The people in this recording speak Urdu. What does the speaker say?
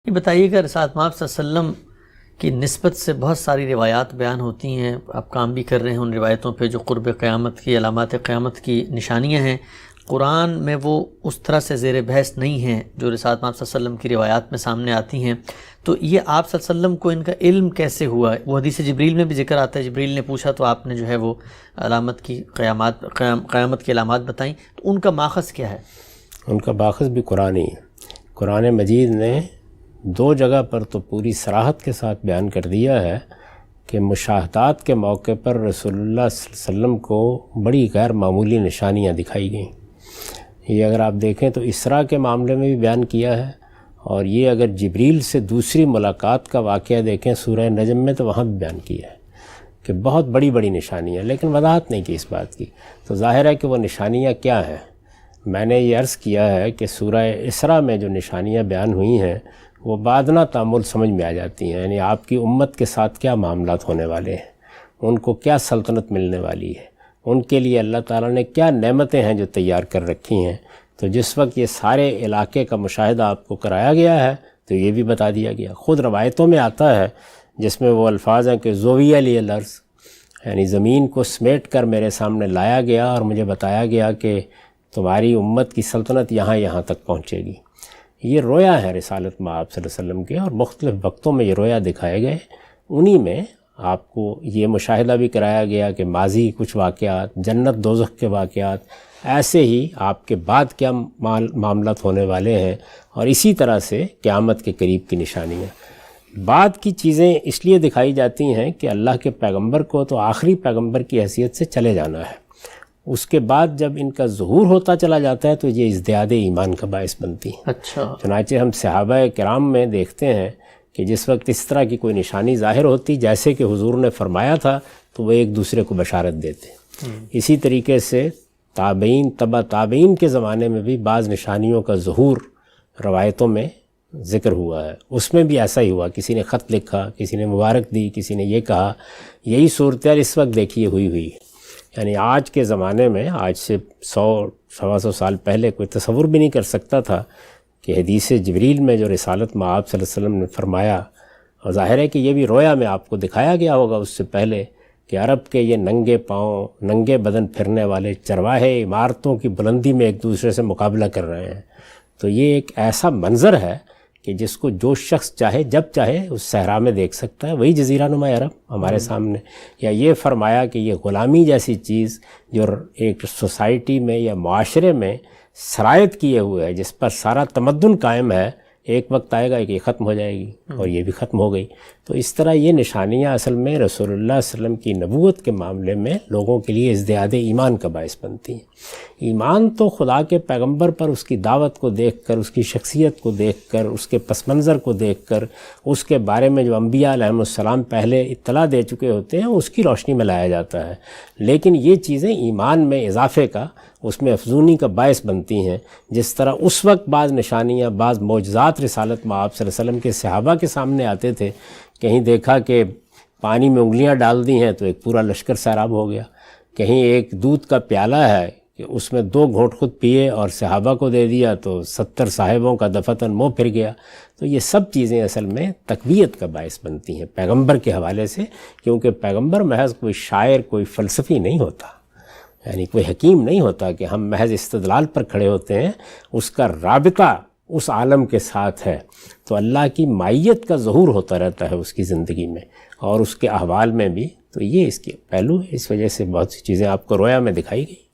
یہ بتائیے کہ رسالت مآب صلی اللہ علیہ وسلم کی نسبت سے بہت ساری روایات بیان ہوتی ہیں، آپ کام بھی کر رہے ہیں ان روایتوں پہ جو قرب قیامت کی، علامات قیامت کی نشانیاں ہیں، قرآن میں وہ اس طرح سے زیر بحث نہیں ہیں جو رسالت مآب صلی اللہ علیہ وسلم کی روایات میں سامنے آتی ہیں، تو یہ آپ صلی اللہ علیہ وسلم کو ان کا علم کیسے ہوا؟ وہ حدیث جبریل میں بھی ذکر آتا ہے، جبریل نے پوچھا تو آپ نے جو ہے وہ علامت کی قیامت کی علامات بتائیں، تو ان کا ماخذ کیا ہے؟ ان کا ماخذ بھی قرآن ہی ہے۔ قرآن مجید نے 2 جگہ پر تو پوری صراحت کے ساتھ بیان کر دیا ہے کہ مشاہدات کے موقع پر رسول اللہ صلی اللہ علیہ وسلم کو بڑی غیر معمولی نشانیاں دکھائی گئیں۔ یہ اگر آپ دیکھیں تو اسراء کے معاملے میں بھی بیان کیا ہے، اور یہ اگر جبریل سے دوسری ملاقات کا واقعہ دیکھیں سورہ نجم میں تو وہاں بھی بیان کیا ہے کہ بہت بڑی بڑی نشانیاں، لیکن وضاحت نہیں کی اس بات کی۔ تو ظاہر ہے کہ وہ نشانیاں کیا ہیں؟ میں نے یہ عرض کیا ہے کہ سورہ اسراء میں جو نشانیاں بیان ہوئی ہیں وہ بادنہ تعامل سمجھ میں آ جاتی ہیں، یعنی آپ کی امت کے ساتھ کیا معاملات ہونے والے ہیں، ان کو کیا سلطنت ملنے والی ہے، ان کے لیے اللہ تعالیٰ نے کیا نعمتیں ہیں جو تیار کر رکھی ہیں۔ تو جس وقت یہ سارے علاقے کا مشاہدہ آپ کو کرایا گیا ہے تو یہ بھی بتا دیا گیا۔ خود روایتوں میں آتا ہے جس میں وہ الفاظ ہیں کہ زویہ لی الارض، یعنی زمین کو سمیٹ کر میرے سامنے لایا گیا اور مجھے بتایا گیا کہ تمہاری امت کی سلطنت یہاں تک پہنچے گی۔ یہ رویا ہے رسالت مآب صلی اللہ علیہ وسلم کے، اور مختلف وقتوں میں یہ رویا دکھائے گئے، انہی میں آپ کو یہ مشاہدہ بھی کرایا گیا کہ ماضی کچھ واقعات، جنت دوزخ کے واقعات، ایسے ہی آپ کے بعد کیا معاملات ہونے والے ہیں، اور اسی طرح سے قیامت کے قریب کی نشانیاں۔ بعد کی چیزیں اس لیے دکھائی جاتی ہیں کہ اللہ کے پیغمبر کو تو آخری پیغمبر کی حیثیت سے چلے جانا ہے، اس کے بعد جب ان کا ظہور ہوتا چلا جاتا ہے تو یہ ازدیاد ایمان کا باعث بنتی ہیں۔ اچھا، چنانچہ ہم صحابہ کرام میں دیکھتے ہیں کہ جس وقت اس طرح کی کوئی نشانی ظاہر ہوتی جیسے کہ حضور نے فرمایا تھا تو وہ ایک دوسرے کو بشارت دیتے۔ اسی طریقے سے تابعین، تبع تابعین کے زمانے میں بھی بعض نشانیوں کا ظہور روایتوں میں ذکر ہوا ہے، اس میں بھی ایسا ہی ہوا، کسی نے خط لکھا، کسی نے مبارک دی، کسی نے یہ کہا۔ یہی صورتحال اس وقت دیکھیے ہوئی یعنی آج کے زمانے میں، آج سے 100-125 سال پہلے کوئی تصور بھی نہیں کر سکتا تھا کہ حدیث جبریل میں جو رسالت مآب صلی اللہ علیہ وسلم نے فرمایا، اور ظاہر ہے کہ یہ بھی رویا میں آپ کو دکھایا گیا ہوگا اس سے پہلے، کہ عرب کے یہ ننگے پاؤں، ننگے بدن پھرنے والے چرواہے عمارتوں کی بلندی میں ایک دوسرے سے مقابلہ کر رہے ہیں۔ تو یہ ایک ایسا منظر ہے کہ جس کو جو شخص چاہے جب چاہے اس صحرا میں دیکھ سکتا ہے۔ وہی جزیرہ نما عرب ہمارے سامنے، یا یہ فرمایا کہ یہ غلامی جیسی چیز جو ایک سوسائٹی میں یا معاشرے میں سرایت کیے ہوئے ہے، جس پر سارا تمدن قائم ہے، ایک وقت آئے گا کہ یہ ختم ہو جائے گی، اور یہ بھی ختم ہو گئی۔ تو اس طرح یہ نشانیاں اصل میں رسول اللہ صلی اللہ علیہ وسلم کی نبوت کے معاملے میں لوگوں کے لیے ازدیاد ایمان کا باعث بنتی ہیں۔ ایمان تو خدا کے پیغمبر پر اس کی دعوت کو دیکھ کر، اس کی شخصیت کو دیکھ کر، اس کے پس منظر کو دیکھ کر، اس کے بارے میں جو انبیاء علیہم السلام پہلے اطلاع دے چکے ہوتے ہیں اس کی روشنی میں لایا جاتا ہے۔ لیکن یہ چیزیں ایمان میں اضافے کا، اس میں افزونی کا باعث بنتی ہیں۔ جس طرح اس وقت بعض نشانیاں، بعض معجزات رسالت مآب صلی اللہ علیہ وسلم کے صحابہ کے سامنے آتے تھے، کہیں دیکھا کہ پانی میں انگلیاں ڈال دی ہیں تو ایک پورا لشکر سیراب ہو گیا، کہیں ایک دودھ کا پیالہ ہے کہ اس میں 2 گھونٹ خود پیے اور صحابہ کو دے دیا تو 70 صاحبوں کا دفتن منہ پھر گیا۔ تو یہ سب چیزیں اصل میں تقویت کا باعث بنتی ہیں پیغمبر کے حوالے سے، کیونکہ پیغمبر محض کوئی شاعر، کوئی فلسفی نہیں ہوتا، یعنی کوئی حکیم نہیں ہوتا کہ ہم محض استدلال پر کھڑے ہوتے ہیں، اس کا رابطہ اس عالم کے ساتھ ہے۔ تو اللہ کی معیت کا ظہور ہوتا رہتا ہے اس کی زندگی میں اور اس کے احوال میں بھی۔ تو یہ اس کے پہلو ہے، اس وجہ سے بہت سی چیزیں آپ کو رویا میں دکھائی گئی۔